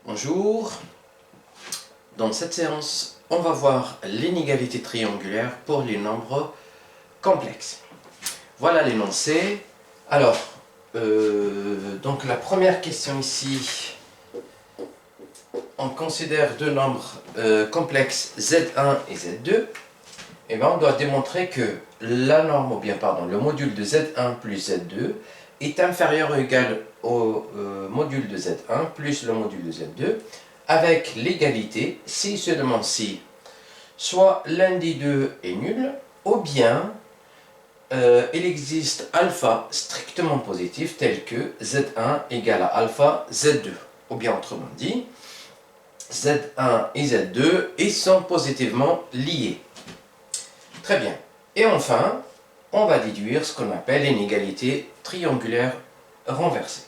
Bonjour, dans cette séance, on va voir l'inégalité triangulaire pour les nombres complexes. Voilà l'énoncé. Alors, donc la première question ici, on considère deux nombres complexes Z1 et Z2. Et bien on doit démontrer que la norme, ou bien pardon, le module de Z1 plus Z2 est inférieur ou égal au module de Z1 plus le module de Z2 avec l'égalité si seulement si soit l'un des deux est nul ou bien il existe alpha strictement positif tel que Z1 égale à alpha Z2 ou bien autrement dit Z1 et Z2 ils sont positivement liés. Très bien. Et enfin, on va déduire ce qu'on appelle l'inégalité triangulaire renversée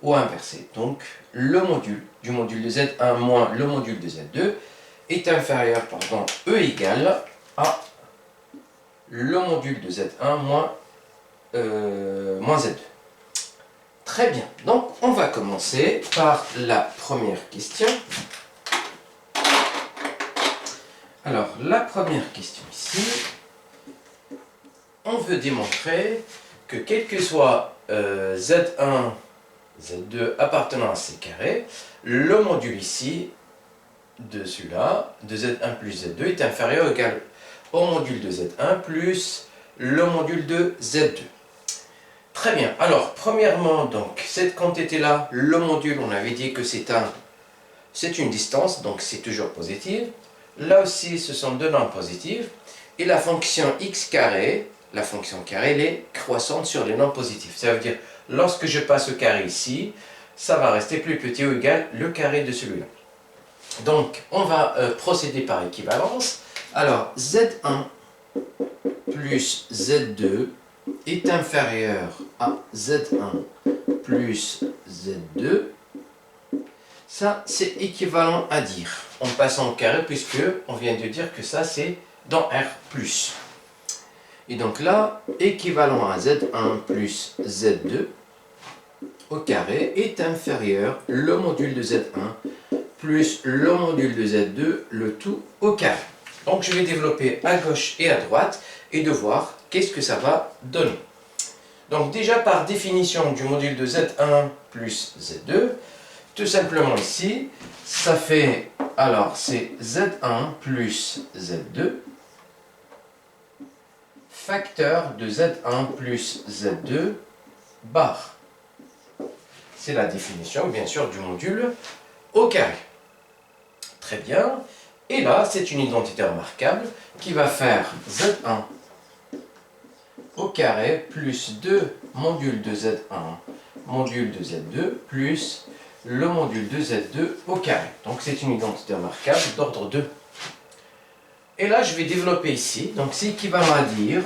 ou inversée. Donc, le module du module de Z1 moins le module de Z2 est inférieur, E égale à le module de Z1 moins Z2. Très bien. Donc, on va commencer par la première question. Alors, la première question ici, on veut démontrer que quel que soit Z1, Z2 appartenant à C carré, le module ici de celui-là, de Z1 plus Z2, est inférieur ou égal au module de Z1 plus le module de Z2. Très bien. Alors, premièrement, donc, cette quantité-là, le module, on avait dit que c'est une distance, donc c'est toujours positif. Là aussi, ce sont deux nombres positifs. Et la fonction x carré, la fonction carré, elle est croissante sur les nombres positifs. Ça veut dire, lorsque je passe au carré ici, ça va rester plus petit ou égal le carré de celui-là. Donc, on va procéder par équivalence. Alors, Z1 plus Z2 est inférieur à Z1 plus Z2. Ça, c'est équivalent à dire, en passant au carré, puisque on vient de dire que ça, c'est dans R+. Et donc là, équivalent à Z1 plus Z2 au carré est inférieur le module de Z1 plus le module de Z2, le tout au carré. Donc je vais développer à gauche et à droite et de voir qu'est-ce que ça va donner. Donc déjà par définition du module de Z1 plus Z2, tout simplement ici, ça fait, alors c'est Z1 plus Z2 facteur de Z1 plus Z2 bar. C'est la définition, bien sûr, du module au carré. Très bien. Et là, c'est une identité remarquable qui va faire Z1 au carré plus 2 modules de Z1 module de Z2 plus le module de Z2 au carré. Donc c'est une identité remarquable d'ordre 2. Et là, je vais développer ici. Donc c'est équivalent à dire,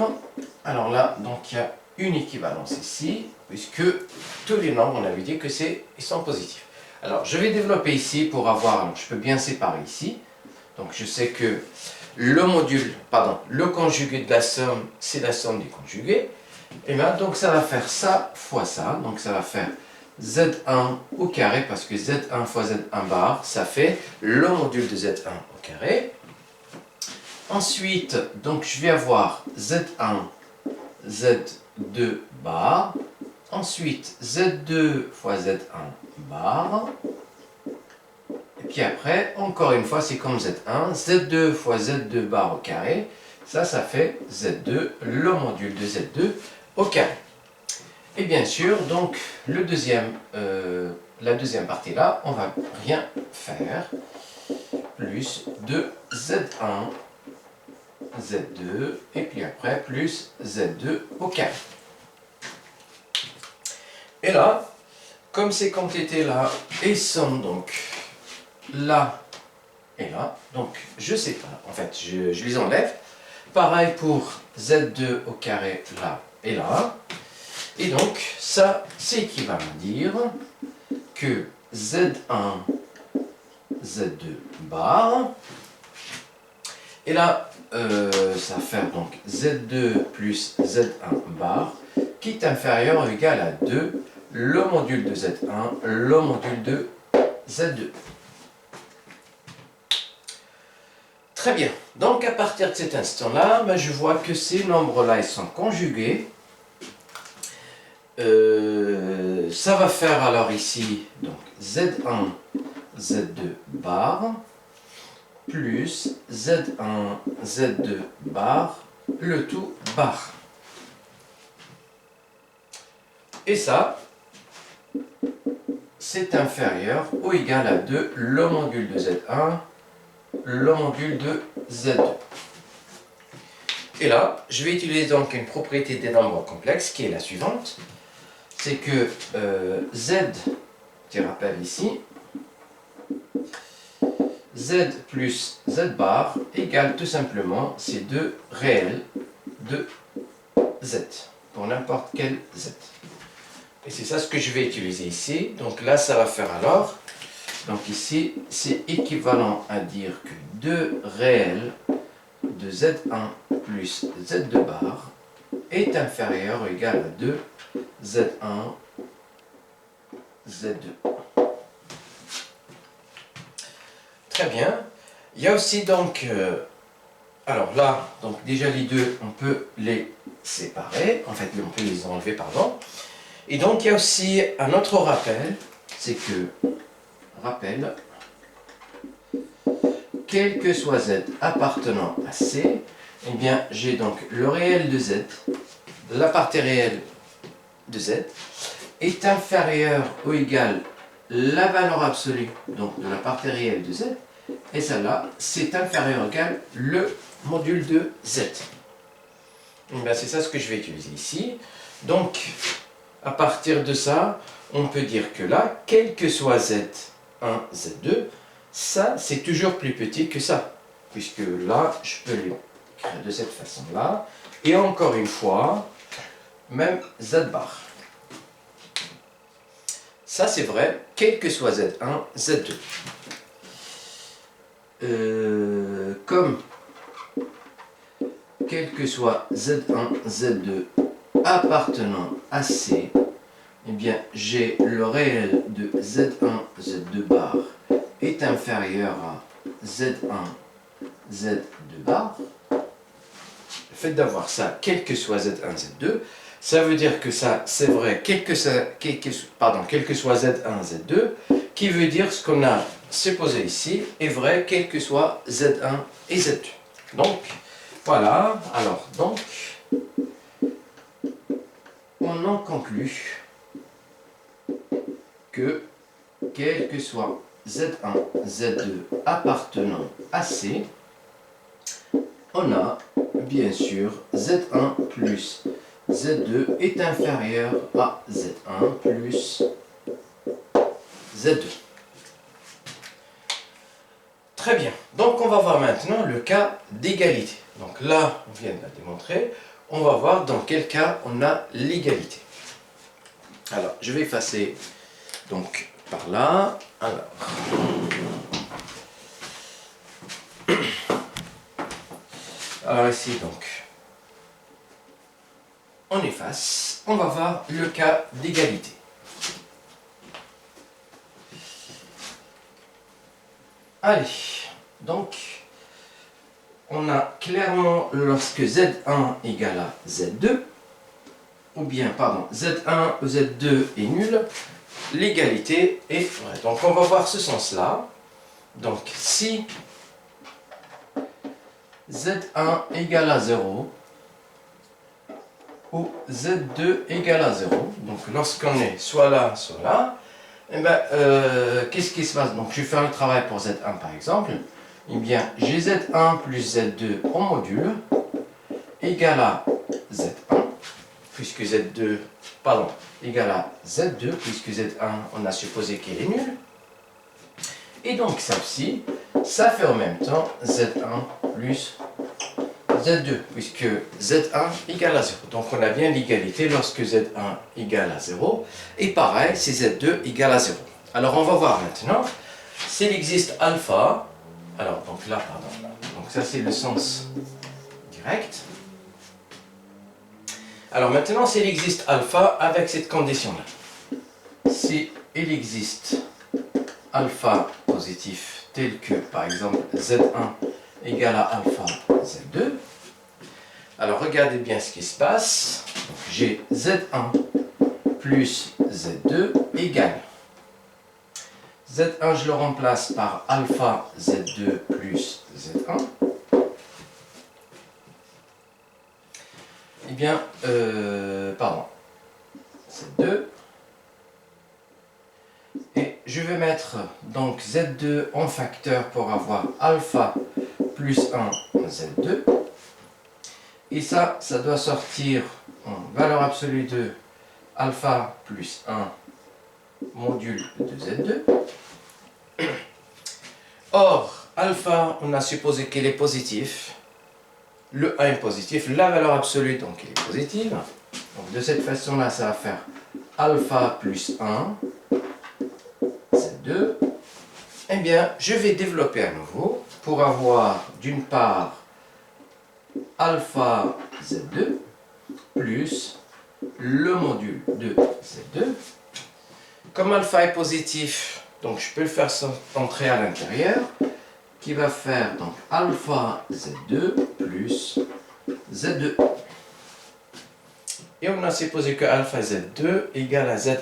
alors là, donc il y a une équivalence ici, puisque tous les nombres, on avait dit que ils sont positifs. Alors je vais développer ici pour avoir, alors je peux bien séparer ici. Donc je sais que le conjugué de la somme, c'est la somme des conjugués. Et bien donc ça va faire ça fois ça, donc ça va faire Z1 au carré, parce que Z1 fois Z1 bar, ça fait le module de Z1 au carré. Ensuite, donc je vais avoir Z1, Z2 bar. Ensuite, Z2 fois Z1 bar. Et puis après, encore une fois, c'est comme Z1, Z2 fois Z2 bar au carré. Ça fait Z2, le module de Z2 au carré. Et bien sûr, donc, la deuxième partie là, on va rien faire. Plus de Z1, Z2, et puis après, plus Z2 au carré. Et là, comme ces quantités là, elles sont donc là et là, donc je sépare, en fait, je les enlève. Pareil pour Z2 au carré là et là. Et donc, ça, c'est équivalent à dire que Z1, Z2 bar. Et là, ça va faire donc Z2 plus Z1 bar, qui est inférieur ou égal à 2, le module de Z1, le module de Z2. Très bien. Donc à partir de cet instant-là, ben, je vois que ces nombres-là, ils sont conjugués. Ça va faire alors ici donc Z1, Z2 bar plus Z1, Z2 bar, le tout bar. Et ça, c'est inférieur ou égal à 2 le module de Z1, le module de Z2. Et là, je vais utiliser donc une propriété des nombres complexes qui est la suivante. C'est que Z, petit rappel ici, Z plus Z bar égale tout simplement ces deux réels de Z, pour n'importe quel Z. Et c'est ça ce que je vais utiliser ici. Donc là, ça va faire alors, donc ici, c'est équivalent à dire que 2 réels de Z1 plus Z2 bar est inférieur ou égal à 2 Z1, Z2. Très bien. Il y a aussi donc, alors là, donc déjà les deux, on peut les séparer, en fait on peut les enlever, pardon. Et donc il y a aussi un autre rappel, c'est que, rappel, quel que soit Z appartenant à C, eh bien j'ai donc le réel de Z, la partie réelle de Z, est inférieure ou égale la valeur absolue donc de la partie réelle de Z, et celle-là, c'est inférieur ou égal le module de Z. C'est ça ce que je vais utiliser ici. Donc, à partir de ça, on peut dire que là, quel que soit Z1, Z2, ça, c'est toujours plus petit que ça. Puisque là, je peux l'écrire de cette façon-là. Et encore une fois, même Z bar. Ça, c'est vrai, quel que soit Z1, Z2. Comme quel que soit Z1, Z2 appartenant à C, eh bien, j'ai le réel de Z1, Z2 bar est inférieur à Z1, Z2 bar. Le fait d'avoir ça, quel que soit Z1, Z2, ça veut dire que ça, c'est vrai, quel que soit Z1, Z2, qui veut dire ce qu'on a supposé ici est vrai, quel que soit Z1 et Z2. Donc, voilà, alors, donc, on en conclut que, quel que soit Z1, Z2 appartenant à C, on a bien sûr Z1 plus Z2 est inférieur à Z1 plus Z2. Très bien. Donc on va voir maintenant le cas d'égalité. Donc là, on vient de la démontrer. On va voir dans quel cas on a l'égalité. Alors, je vais effacer donc par là. Alors ici donc, on efface. On va voir le cas d'égalité. Allez, donc, on a clairement lorsque Z1 égale à Z2, ou bien, pardon, Z1 ou Z2 est nul, l'égalité est vraie. Donc, on va voir ce sens-là. Donc, si Z1 égale à 0, ou Z2 égale à 0, donc lorsqu'on est soit là, eh ben, qu'est-ce qui se passe? Donc je vais faire le travail pour Z1 par exemple. Eh bien, j'ai Z1 plus Z2 en module égale à Z1, puisque Z2, pardon, égale à Z2, puisque Z1, on a supposé qu'il est nul. Et donc ça aussi, ça fait en même temps Z1 plus Z2, puisque Z1 égale à 0. Donc on a bien l'égalité lorsque Z1 égale à 0. Et pareil, si Z2 égale à 0. Alors on va voir maintenant, s'il existe alpha, alors donc là, pardon, donc ça c'est le sens direct. Alors maintenant, s'il existe alpha avec cette condition-là. Si il existe alpha positif tel que par exemple Z1 égale à alpha Z2. Alors regardez bien ce qui se passe. J'ai Z1 plus Z2 égale. Z1 je le remplace par alpha Z2 plus Z1. Eh bien, pardon, Z2. Et je vais mettre donc Z2 en facteur pour avoir alpha plus 1 Z2. Et ça doit sortir en valeur absolue de alpha plus 1 module de Z2. Or, alpha, on a supposé qu'il est positif. Le 1 est positif, la valeur absolue, donc, elle est positive. Donc, de cette façon-là, ça va faire alpha plus 1, Z2. Eh bien, je vais développer à nouveau pour avoir, d'une part, alpha Z2 plus le module de Z2. Comme alpha est positif, donc je peux le faire entrer à l'intérieur, qui va faire donc alpha Z2 plus Z2. Et on a supposé que alpha Z2 égale à Z1.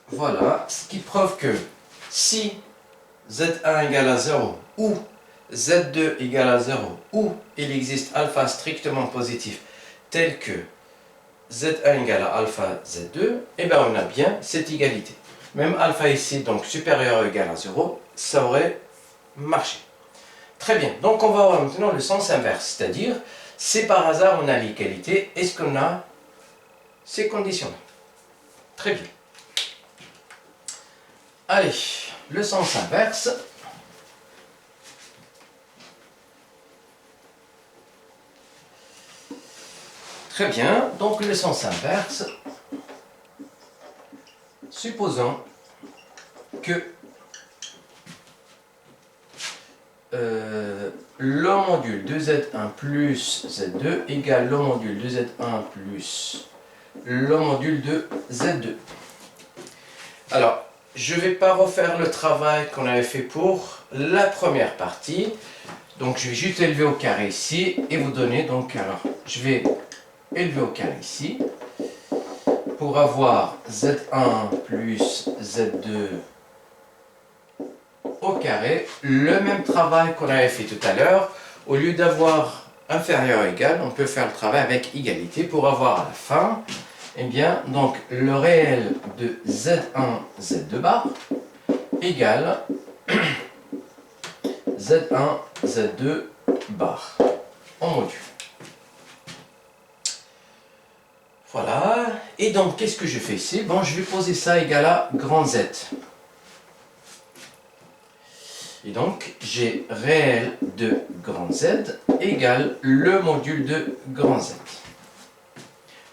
Voilà, ce qui prouve que si Z1 égale à 0 ou Z2 égale à 0 ou il existe alpha strictement positif tel que Z1 égale à alpha Z2, et bien on a bien cette égalité. Même alpha ici, donc supérieur ou égal à 0, ça aurait marché. Très bien, donc on va voir maintenant le sens inverse, c'est-à-dire, si par hasard on a l'égalité, est-ce qu'on a ces conditions-là? Très bien. Allez, le sens inverse. Très bien, donc le sens inverse, supposons que le module de Z1 plus Z2 égale le module de Z1 plus le module de Z2. Alors, je ne vais pas refaire le travail qu'on avait fait pour la première partie. Donc, je vais juste élever au carré ici et vous donner, donc, alors, je vais élever au carré ici pour avoir Z1 plus Z2 au carré, le même travail qu'on avait fait tout à l'heure. Au lieu d'avoir inférieur ou égal, on peut faire le travail avec égalité pour avoir à la fin, eh bien, donc le réel de Z1, Z2 bar égale Z1, Z2 bar en module. Voilà, et donc qu'est-ce que je fais ici? Bon, je vais poser ça égal à grand Z. Et donc, j'ai réel de grand Z égale le module de grand Z.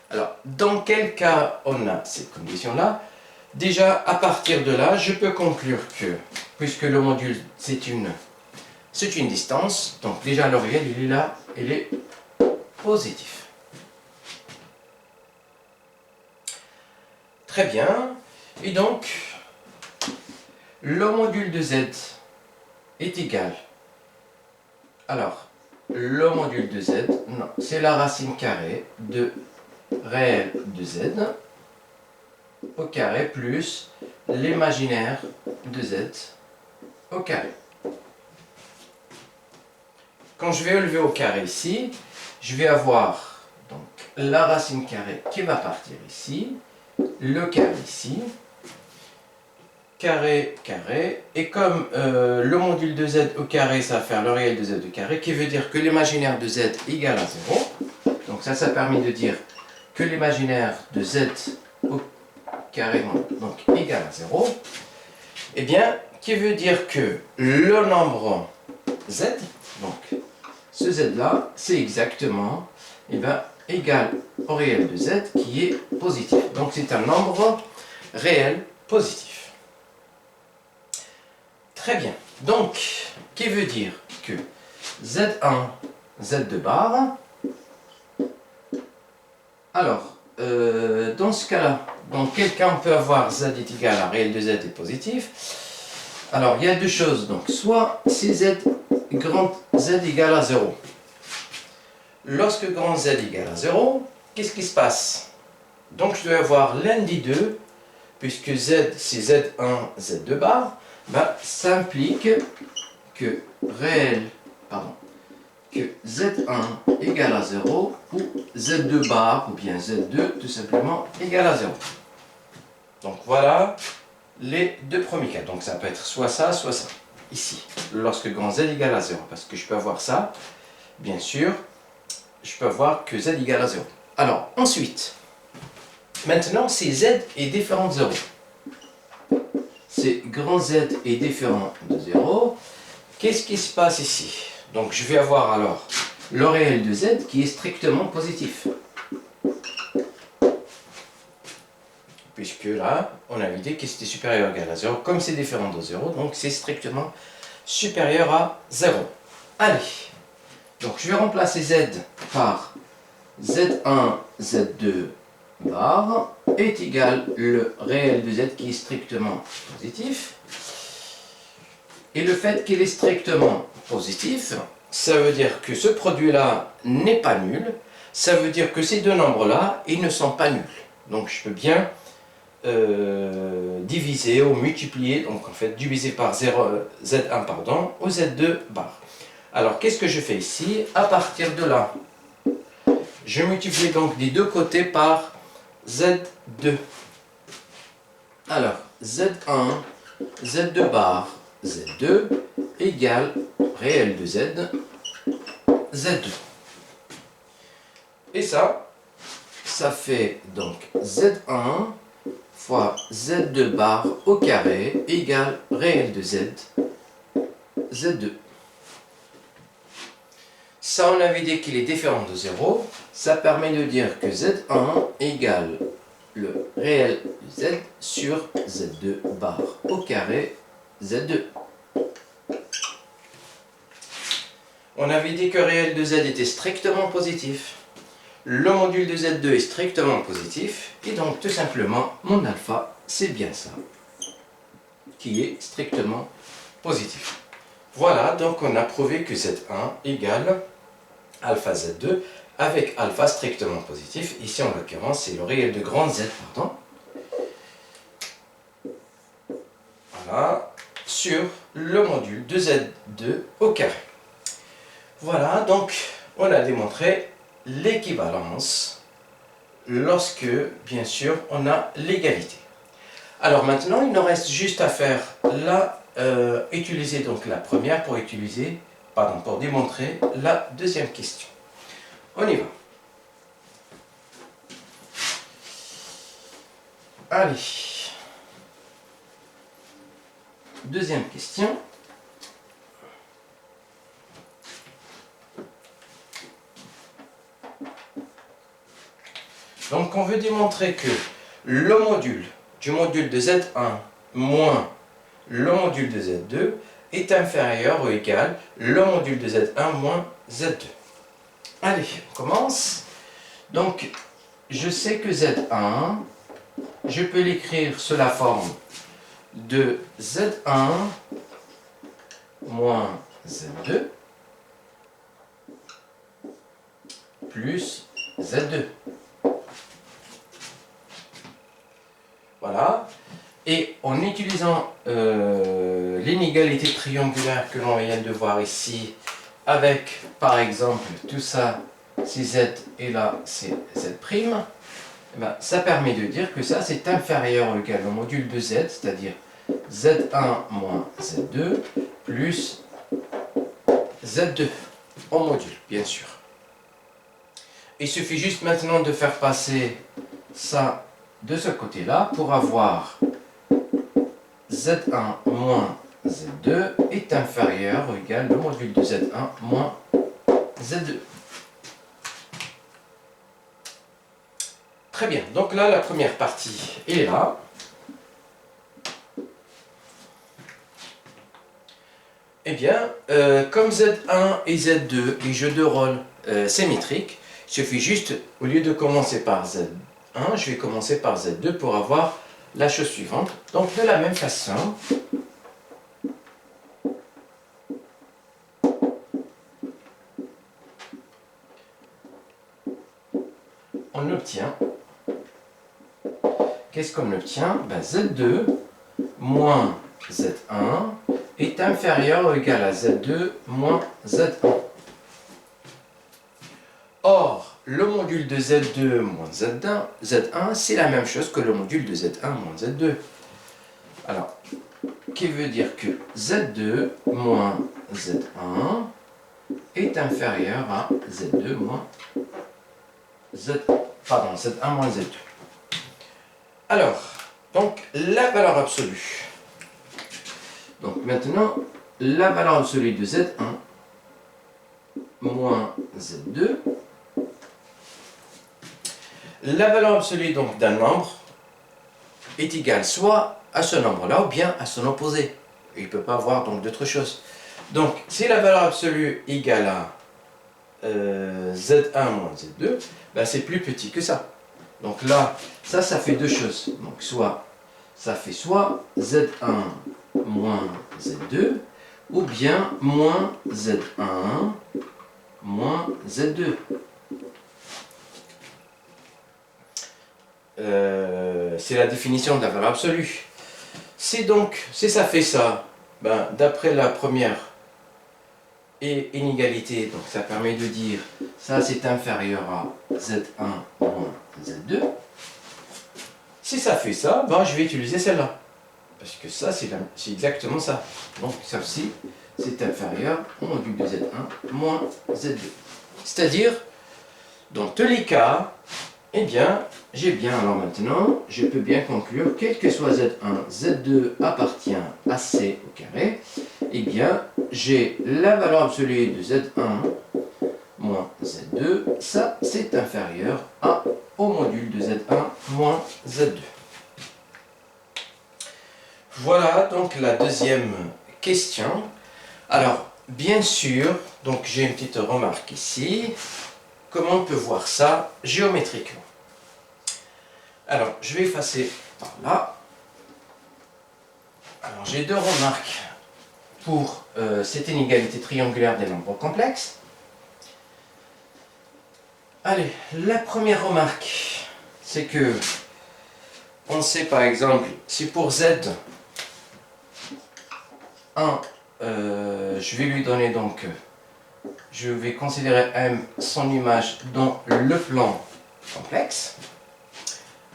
Alors, dans quel cas on a cette condition-là? Déjà, à partir de là, je peux conclure que, puisque le module, c'est une distance, donc déjà le réel, il est là, il est positif. Très bien. Et donc, le module de Z est égal. Alors, le module de Z, non, c'est la racine carrée de réel de Z au carré plus l'imaginaire de Z au carré. Quand je vais élever au carré ici, je vais avoir donc la racine carrée qui va partir ici, le carré ici, carré, carré, et comme le module de Z au carré, ça va faire le réel de Z au carré, qui veut dire que l'imaginaire de Z égale à 0. Donc ça permet de dire que l'imaginaire de Z au carré, donc égale à 0. Eh bien, qui veut dire que le nombre Z, donc ce Z-là, c'est exactement égal au réel de Z qui est positif. Donc c'est un nombre réel positif. Très bien. Donc, qui veut dire que Z1, Z2 bar, alors, dans ce cas-là, dans quel cas on peut avoir z est égal à réel de z est positif? Alors, il y a deux choses. Donc, soit si z, grand z égale à 0. Lorsque grand z égale à 0, qu'est-ce qui se passe? Donc, je dois avoir l'un des deux, puisque z, c'est z1, z2 bar, ben, ça implique que que z1 égale à 0 ou z2 bar ou bien z2 tout simplement égale à 0. Donc voilà les deux premiers cas. Donc ça peut être soit ça, ici, lorsque grand z égale à 0. Parce que je peux avoir ça, bien sûr, je peux avoir que z égale à 0. Alors ensuite, maintenant si z est différent de 0, c'est grand z est différent de 0, qu'est-ce qui se passe ici? Donc je vais avoir alors le réel de z qui est strictement positif. Puisque là, on avait dit que c'était supérieur ou égal à 0. Comme c'est différent de 0, donc c'est strictement supérieur à 0. Allez, donc je vais remplacer z par z1, z2 bar est égal le réel de z qui est strictement positif. Et le fait qu'il est strictement positif, ça veut dire que ce produit-là n'est pas nul. Ça veut dire que ces deux nombres-là, ils ne sont pas nuls. Donc je peux bien diviser ou multiplier, donc en fait diviser par 0, z1 pardon, ou z2 bar. Alors qu'est-ce que je fais ici? À partir de là, je multiplie donc des deux côtés par z2. Alors z1, z2 bar, z2 égale réel de z, z2. Et ça fait donc z1 fois z2 bar au carré égale réel de z, z2. Ça, on avait dit qu'il est différent de 0. Ça permet de dire que z1 égale le réel de z sur z2 bar au carré z2. On avait dit que réel de z était strictement positif. Le module de z2 est strictement positif. Et donc, tout simplement, mon alpha, c'est bien ça, qui est strictement positif. Voilà, donc on a prouvé que z1 égale alpha z2 avec alpha strictement positif. Ici, en l'occurrence, c'est le réel de grand z, pardon. Voilà, sur le module de z2 au carré. Voilà, donc on a démontré l'équivalence lorsque, bien sûr, on a l'égalité. Alors maintenant, il nous reste juste à faire utiliser donc la première pour pour démontrer la deuxième question. On y va. Allez. Deuxième question. Donc on veut démontrer que le module du module de Z1 moins le module de Z2 est inférieur ou égal le module de Z1 moins Z2. Allez, on commence. Donc je sais que Z1, je peux l'écrire sous la forme de Z1 moins Z2 plus Z2. Voilà. Et en utilisant l'inégalité triangulaire que l'on vient de voir ici, avec par exemple tout ça, c'est Z et là c'est Z', eh ben, ça permet de dire que ça c'est inférieur ou égal au module de Z, c'est-à-dire Z1 moins Z2 plus Z2 en module, bien sûr. Il suffit juste maintenant de faire passer ça de ce côté-là pour avoir Z1 moins Z2 est inférieur ou égal au module de Z1 moins Z2. Très bien, donc là la première partie est là. Eh bien, comme Z1 et Z2, les jeux de rôle symétriques, il suffit juste, au lieu de commencer par Z1, Z1, je vais commencer par Z2 pour avoir la chose suivante. Donc de la même façon, on obtient, qu'est-ce qu'on obtient? Ben, Z2 moins Z1 est inférieur ou égal à Z2 moins Z1. Or, le module de Z2 moins Z1, c'est la même chose que le module de Z1 moins Z2. Alors, qui veut dire que Z2 moins Z1 est inférieur à Z2 moins Z1 moins Z2. Alors, donc la valeur absolue. Donc maintenant, la valeur absolue de Z1 moins Z2. La valeur absolue donc d'un nombre est égale soit à ce nombre-là ou bien à son opposé. Il ne peut pas avoir donc d'autre chose. Donc, si la valeur absolue est égale à Z1 moins Z2, ben, c'est plus petit que ça. Donc là, ça fait deux choses. Donc ça fait soit Z1 moins Z2, ou bien moins Z1 moins Z2. C'est la définition de la valeur absolue. Si ça fait ça, ben, d'après la première inégalité, donc ça permet de dire ça c'est inférieur à Z1 moins Z2. Si ça fait ça, ben, je vais utiliser celle-là. Parce que ça, c'est exactement ça. Donc ça aussi, c'est inférieur au module de Z1 moins Z2. C'est-à-dire, dans tous les cas, eh bien, alors maintenant, je peux bien conclure, quel que soit Z1, Z2 appartient à C au carré, eh bien, j'ai la valeur absolue de Z1 moins Z2, ça c'est inférieur au module de Z1 moins Z2. Voilà donc la deuxième question. Alors, bien sûr, donc j'ai une petite remarque ici. Comment on peut voir ça géométriquement? Alors, je vais effacer par là. Alors, j'ai deux remarques pour cette inégalité triangulaire des nombres complexes. Allez, la première remarque, c'est que on sait par exemple, si pour Z1, je vais lui donner donc, je vais considérer M son image dans le plan complexe.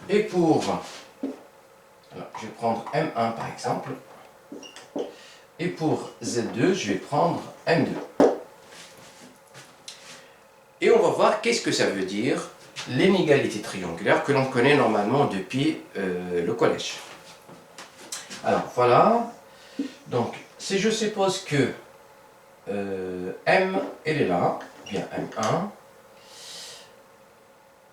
Et pour, alors, je vais prendre M1 par exemple. Et pour Z2, je vais prendre M2. Et on va voir qu'est-ce que ça veut dire l'inégalité triangulaire que l'on connaît normalement depuis le collège. Alors voilà. Donc, si je suppose que M, elle est là, bien M1,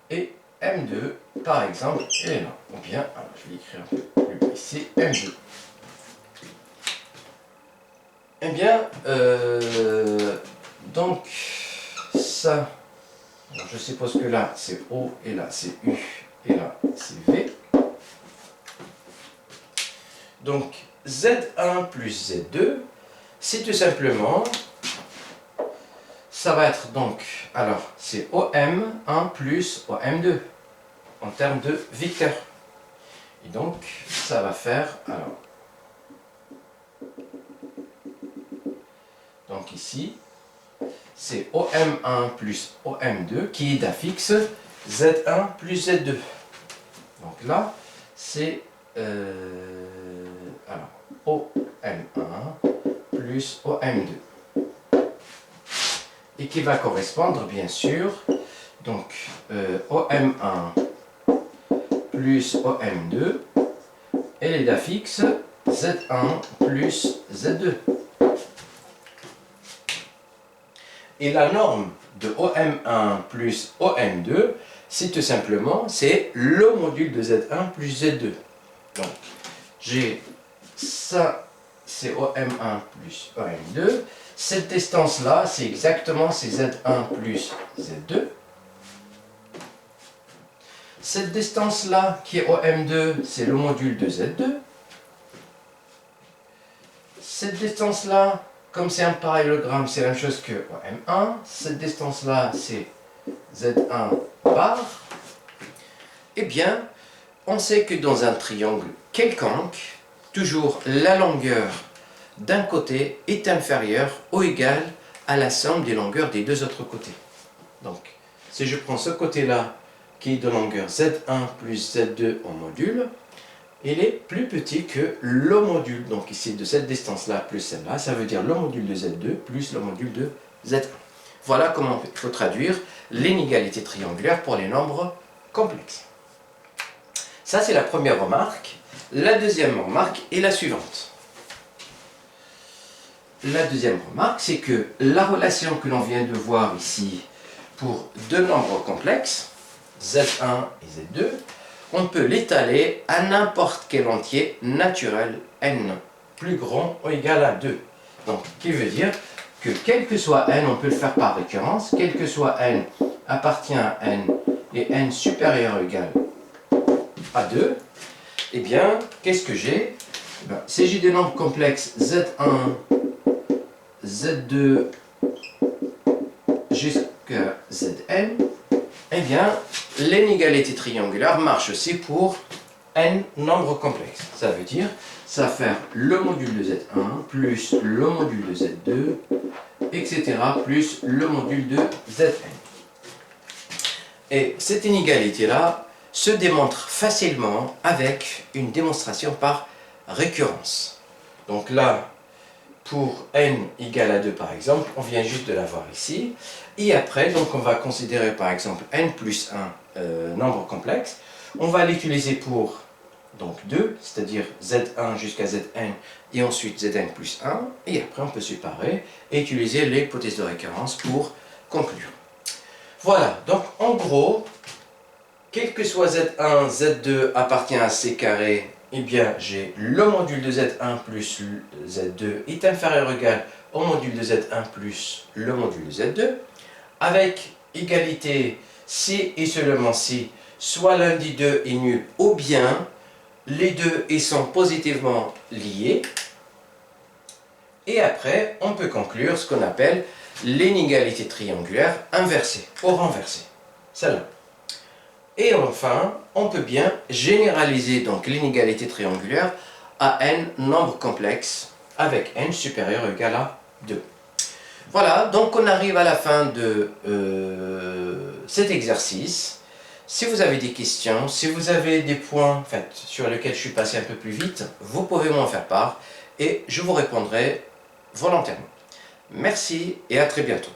et M2, par exemple, elle est là. Ou bien, alors, je vais écrire un peu plus ici, M2. Eh bien, donc, ça, alors je suppose que là, c'est O, et là, c'est U, et là, c'est V. Donc, Z1 plus Z2, c'est tout simplement, ça va être donc, alors, c'est OM1 plus OM2, en termes de vecteurs. Et donc, ça va faire, alors, donc ici, c'est OM1 plus OM2 qui est d'affixe Z1 plus Z2. Donc là, c'est OM1 plus OM2. Et qui va correspondre, bien sûr, donc OM1 plus OM2, elle est d'affixe Z1 plus Z2. Et la norme de OM1 plus OM2, c'est tout simplement, c'est le module de Z1 plus Z2. Donc, j'ai ça, c'est OM1 plus OM2. Cette distance-là, c'est exactement c'est Z1 plus Z2. cette distance-là, qui est OM2, c'est le module de Z2. Cette distance-là, comme c'est un parallélogramme, c'est la même chose que OM1. Cette distance-là, c'est Z1 bar. Eh bien, on sait que dans un triangle quelconque, toujours la longueur d'un côté est inférieure ou égale à la somme des longueurs des deux autres côtés. Donc, si je prends ce côté-là, qui est de longueur Z1 plus Z2 en module, il est plus petit que le module, donc ici de cette distance-là plus celle-là, ça veut dire le module de Z2 plus le module de Z1. Voilà comment il faut traduire l'inégalité triangulaire pour les nombres complexes. Ça, c'est la première remarque. La deuxième remarque est la suivante. La deuxième remarque, c'est que la relation que l'on vient de voir ici pour deux nombres complexes, Z1 et Z2, on peut l'étaler à n'importe quel entier naturel n, plus grand ou égal à 2. Donc, qui veut dire que quel que soit n, on peut le faire par récurrence, quel que soit n appartient à n et n supérieur ou égal à 2, eh bien, qu'est-ce que j'ai? Si j'ai des nombres complexes Z1, Z2 jusqu'à Zn, eh bien, l'inégalité triangulaire marche aussi pour n nombres complexes. Ça veut dire, ça va faire le module de Z1 plus le module de Z2, etc. plus le module de Zn. Et cette inégalité-là se démontre facilement avec une démonstration par récurrence. Donc là, pour n égale à 2 par exemple, on vient juste de l'avoir ici. Et après, donc on va considérer par exemple n plus 1 nombre complexe. On va l'utiliser pour donc 2, c'est-à-dire Z1 jusqu'à Zn, et ensuite Zn plus 1. Et après, on peut séparer et utiliser l'hypothèse de récurrence pour conclure. Voilà, donc en gros, quel que soit Z1, Z2 appartient à C carré, eh bien j'ai le module de Z1 plus Z2 est inférieur ou égal au module de Z1 plus le module de Z2, avec égalité si et seulement si soit l'un des deux est nul ou bien les deux y sont positivement liés. Et après, on peut conclure ce qu'on appelle l'inégalité triangulaire inversée ou renversée. Celle-là. Et enfin, on peut bien généraliser donc l'inégalité triangulaire à n nombres complexes avec n supérieur ou égal à 2. Voilà, donc on arrive à la fin de cet exercice. Si vous avez des questions, si vous avez des points sur lesquels je suis passé un peu plus vite, vous pouvez m'en faire part et je vous répondrai volontairement. Merci et à très bientôt.